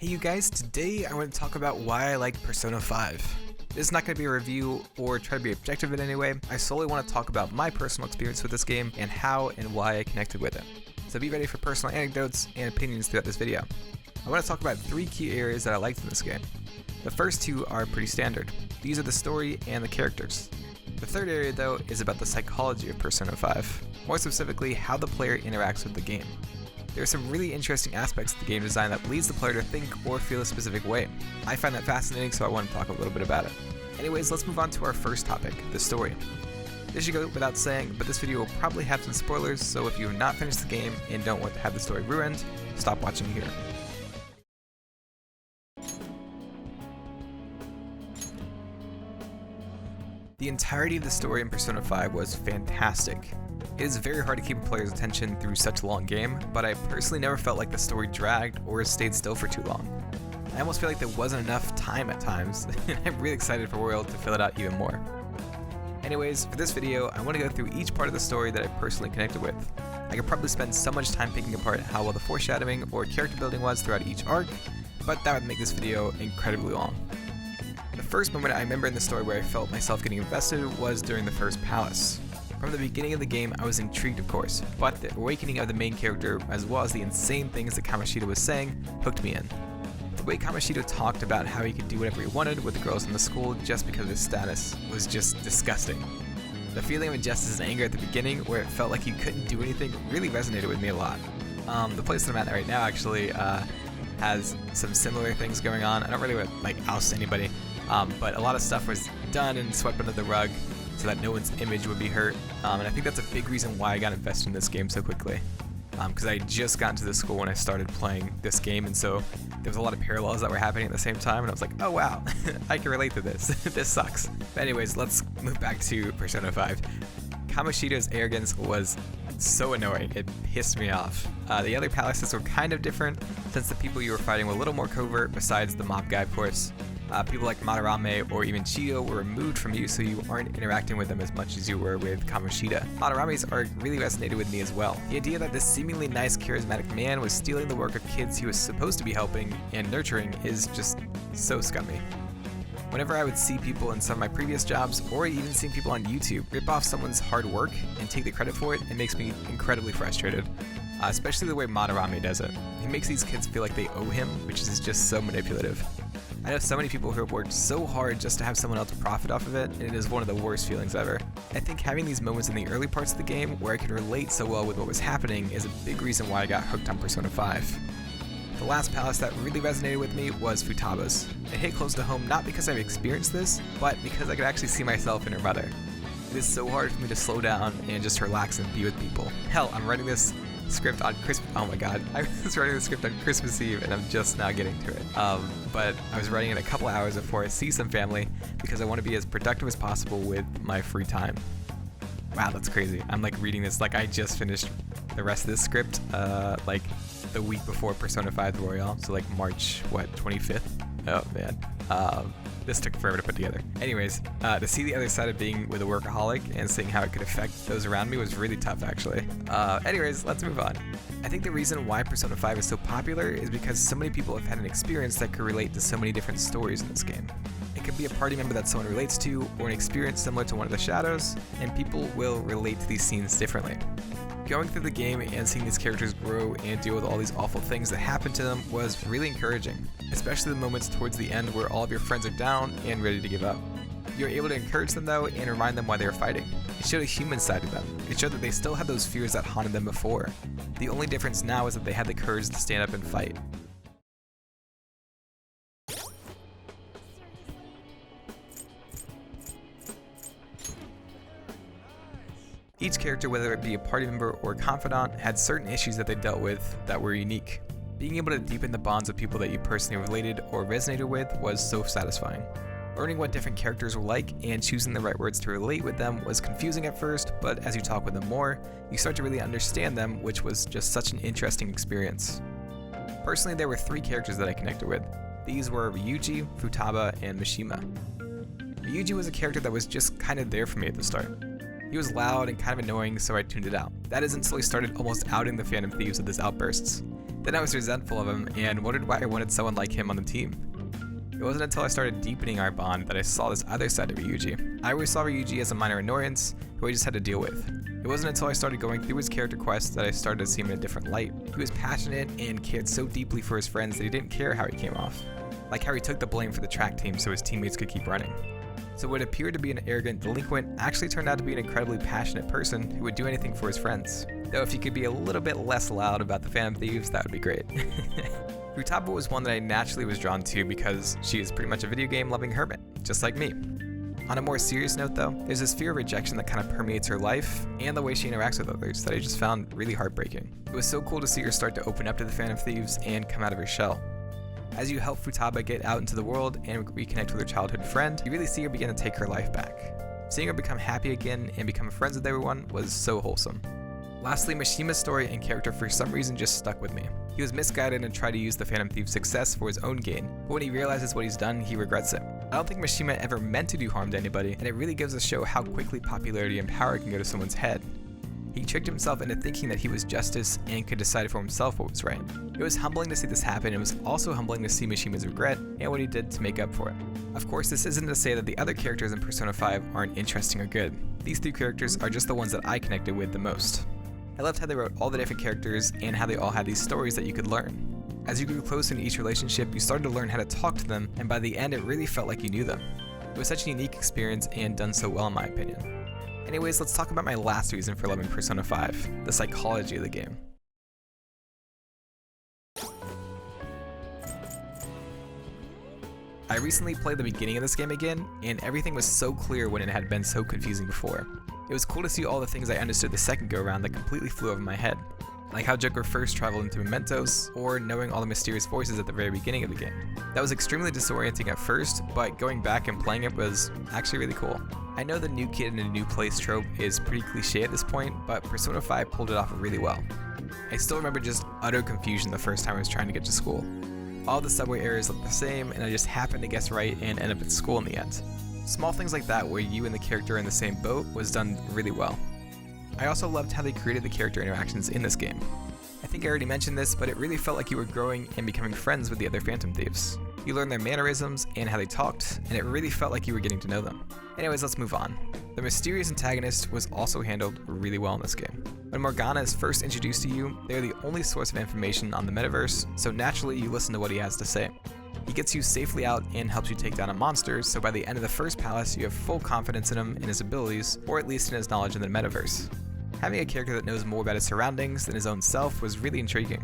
Hey you guys, today I want to talk about why I like Persona 5. This is not going to be a review or try to be objective in any way. I solely want to talk about my personal experience with this game and how and why I connected with it. So be ready for personal anecdotes and opinions throughout this video. I want to talk about 3 key areas that I liked in this game. The first 2 are pretty standard. These are the story and the characters. The third area though is about the psychology of Persona 5, more specifically how the player interacts with the game. There are some really interesting aspects of the game design that leads the player to think or feel a specific way. I find that fascinating, so I want to talk a little bit about it. Anyways, let's move on to our first topic, the story. This should go without saying, but this video will probably have some spoilers, so if you have not finished the game and don't want to have the story ruined, stop watching here. The entirety of the story in Persona 5 was fantastic. It is very hard to keep a player's attention through such a long game, but I personally never felt like the story dragged or stayed still for too long. I almost feel like there wasn't enough time at times, and I'm really excited for Royal to fill it out even more. Anyways, for this video, I want to go through each part of the story that I personally connected with. I could probably spend so much time picking apart how well the foreshadowing or character building was throughout each arc, but that would make this video incredibly long. The first moment I remember in the story where I felt myself getting invested was during the first palace. From the beginning of the game, I was intrigued of course, but the awakening of the main character, as well as the insane things that Kamoshida was saying, hooked me in. The way Kamoshida talked about how he could do whatever he wanted with the girls in the school just because of his status was just disgusting. The feeling of injustice and anger at the beginning, where it felt like you couldn't do anything, really resonated with me a lot. The place that I'm at right now actually has some similar things going on. I don't really want to oust anybody, but a lot of stuff was done and swept under the rug so that no one's image would be hurt, and I think that's a big reason why I got invested in this game so quickly, because I just got into the school when I started playing this game, and so there was a lot of parallels that were happening at the same time, and I was like, oh wow, I can relate to this. This sucks. But anyways, let's move back to Persona 5. Kamoshida's arrogance was so annoying, it pissed me off. The other palaces were kind of different, since the people you were fighting were a little more covert besides the mob guy of course. People like Madarame or even Chiyo were removed from you, so you aren't interacting with them as much as you were with Kamoshida. Madarame's arc really resonated with me as well. The idea that this seemingly nice, charismatic man was stealing the work of kids he was supposed to be helping and nurturing is just so scummy. Whenever I would see people in some of my previous jobs, or even seeing people on YouTube rip off someone's hard work and take the credit for it, it makes me incredibly frustrated. Especially the way Madarame does it. He makes these kids feel like they owe him, which is just so manipulative. I know so many people who have worked so hard just to have someone else profit off of it, and it is one of the worst feelings ever. I think having these moments in the early parts of the game where I could relate so well with what was happening is a big reason why I got hooked on Persona 5. The last palace that really resonated with me was Futaba's. It hit close to home not because I've experienced this, but because I could actually see myself in her mother. It is so hard for me to slow down and just relax and be with people. Hell, I'm writing this script on Christmas. Oh my god, I was writing the script on Christmas Eve and I'm just now getting to it. But I was writing it a couple hours before I see some family because I want to be as productive as possible with my free time. Wow, that's crazy. I'm reading this like I just finished the rest of this script the week before Persona 5 Royal, so March 25th. Oh man. This took forever to put together. Anyways, to see the other side of being with a workaholic and seeing how it could affect those around me was really tough actually. Anyways, let's move on. I think the reason why Persona 5 is so popular is because so many people have had an experience that could relate to so many different stories in this game. It could be a party member that someone relates to, or an experience similar to one of the shadows, and people will relate to these scenes differently. Going through the game and seeing these characters grow and deal with all these awful things that happen to them was really encouraging, especially the moments towards the end where all of your friends are down and ready to give up. You were able to encourage them though and remind them why they were fighting. It showed a human side to them. It showed that they still had those fears that haunted them before. The only difference now is that they had the courage to stand up and fight. Each character, whether it be a party member or a confidant, had certain issues that they dealt with that were unique. Being able to deepen the bonds of people that you personally related or resonated with was so satisfying. Learning what different characters were like and choosing the right words to relate with them was confusing at first, but as you talk with them more, you start to really understand them, which was just such an interesting experience. Personally, there were 3 characters that I connected with. These were Ryuji, Futaba, and Mishima. Ryuji was a character that was just kind of there for me at the start. He was loud and kind of annoying, so I tuned it out. That isn't until he started almost outing the Phantom Thieves with his outbursts. Then I was resentful of him and wondered why I wanted someone like him on the team. It wasn't until I started deepening our bond that I saw this other side of Ryuji. I always saw Ryuji as a minor annoyance who I just had to deal with. It wasn't until I started going through his character quests that I started to see him in a different light. He was passionate and cared so deeply for his friends that he didn't care how he came off. Like how he took the blame for the track team so his teammates could keep running. So what appeared to be an arrogant delinquent actually turned out to be an incredibly passionate person who would do anything for his friends. Though if he could be a little bit less loud about the Phantom Thieves, that would be great. Futaba was one that I naturally was drawn to because she is pretty much a video game loving hermit, just like me. On a more serious note though, there's this fear of rejection that kind of permeates her life and the way she interacts with others that I just found really heartbreaking. It was so cool to see her start to open up to the Phantom Thieves and come out of her shell. As you help Futaba get out into the world and reconnect with her childhood friend, you really see her begin to take her life back. Seeing her become happy again and become friends with everyone was so wholesome. Lastly, Mishima's story and character for some reason just stuck with me. He was misguided and tried to use the Phantom Thief's success for his own gain, but when he realizes what he's done, he regrets it. I don't think Mishima ever meant to do harm to anybody, and it really gives a show how quickly popularity and power can go to someone's head. He tricked himself into thinking that he was justice and could decide for himself what was right. It was humbling to see this happen, and it was also humbling to see Mishima's regret and what he did to make up for it. Of course, this isn't to say that the other characters in Persona 5 aren't interesting or good. These three characters are just the ones that I connected with the most. I loved how they wrote all the different characters and how they all had these stories that you could learn. As you grew closer in each relationship, you started to learn how to talk to them, and by the end it really felt like you knew them. It was such a unique experience and done so well in my opinion. Anyways, let's talk about my last reason for loving Persona 5, the psychology of the game. I recently played the beginning of this game again, and everything was so clear when it had been so confusing before. It was cool to see all the things I understood the second go around that completely flew over my head. Like how Joker first traveled into mementos, or knowing all the mysterious voices at the very beginning of the game. That was extremely disorienting at first, but going back and playing it was actually really cool. I know the new kid in a new place trope is pretty cliche at this point, but Persona 5 pulled it off really well. I still remember just utter confusion the first time I was trying to get to school. All the subway areas looked the same, and I just happened to guess right and end up at school in the end. Small things like that where you and the character are in the same boat was done really well. I also loved how they created the character interactions in this game. I think I already mentioned this, but it really felt like you were growing and becoming friends with the other Phantom Thieves. You learned their mannerisms and how they talked, and it really felt like you were getting to know them. Anyways, let's move on. The mysterious Antagonist was also handled really well in this game. When Morgana is first introduced to you, they are the only source of information on the metaverse, so naturally you listen to what he has to say. He gets you safely out and helps you take down a monster, so by the end of the first palace you have full confidence in him and his abilities, or at least in his knowledge in the metaverse. Having a character that knows more about his surroundings than his own self was really intriguing.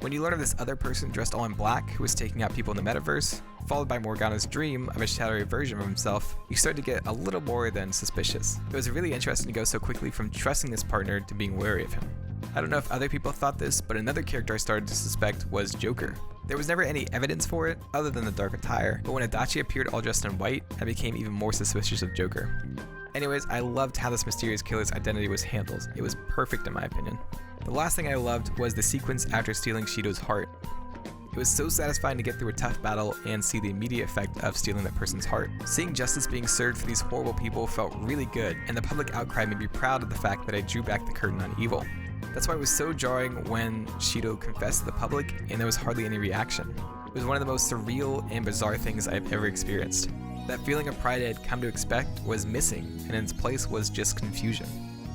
When you learn of this other person dressed all in black who was taking out people in the metaverse, followed by Morgana's dream of a shadowy version of himself, you start to get a little more than suspicious. It was really interesting to go so quickly from trusting this partner to being wary of him. I don't know if other people thought this, but another character I started to suspect was Joker. There was never any evidence for it, other than the dark attire, but when Adachi appeared all dressed in white, I became even more suspicious of Joker. Anyways, I loved how this mysterious killer's identity was handled. It was perfect in my opinion. The last thing I loved was the sequence after stealing Shido's heart. It was so satisfying to get through a tough battle and see the immediate effect of stealing that person's heart. Seeing justice being served for these horrible people felt really good, and the public outcry made me proud of the fact that I drew back the curtain on evil. That's why it was so jarring when Shido confessed to the public and there was hardly any reaction. It was one of the most surreal and bizarre things I've ever experienced. That feeling of pride I had come to expect was missing, and in its place was just confusion.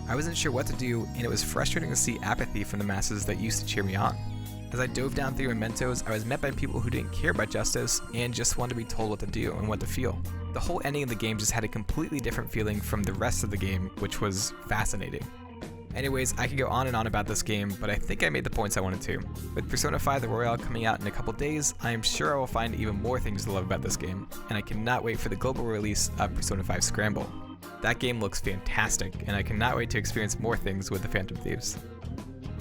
I wasn't sure what to do, and it was frustrating to see apathy from the masses that used to cheer me on. As I dove down through mementos, I was met by people who didn't care about justice and just wanted to be told what to do and what to feel. The whole ending of the game just had a completely different feeling from the rest of the game, which was fascinating. Anyways, I could go on and on about this game, but I think I made the points I wanted to. With Persona 5 The Royale coming out in a couple days, I am sure I will find even more things to love about this game, and I cannot wait for the global release of Persona 5 Scramble. That game looks fantastic, and I cannot wait to experience more things with the Phantom Thieves.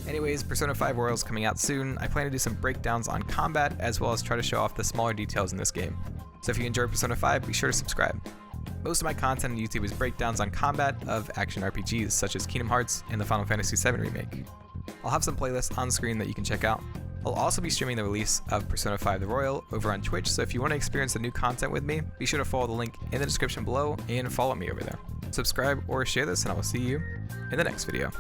Anyways, Persona 5 Royale is coming out soon. I plan to do some breakdowns on combat, as well as try to show off the smaller details in this game. So if you enjoyed Persona 5, be sure to subscribe. Most of my content on YouTube is breakdowns on combat of action RPGs such as Kingdom Hearts and the Final Fantasy VII Remake. I'll have some playlists on screen that you can check out. I'll also be streaming the release of Persona 5 The Royale over on Twitch, so if you want to experience the new content with me, be sure to follow the link in the description below and follow me over there. Subscribe or share this, and I will see you in the next video.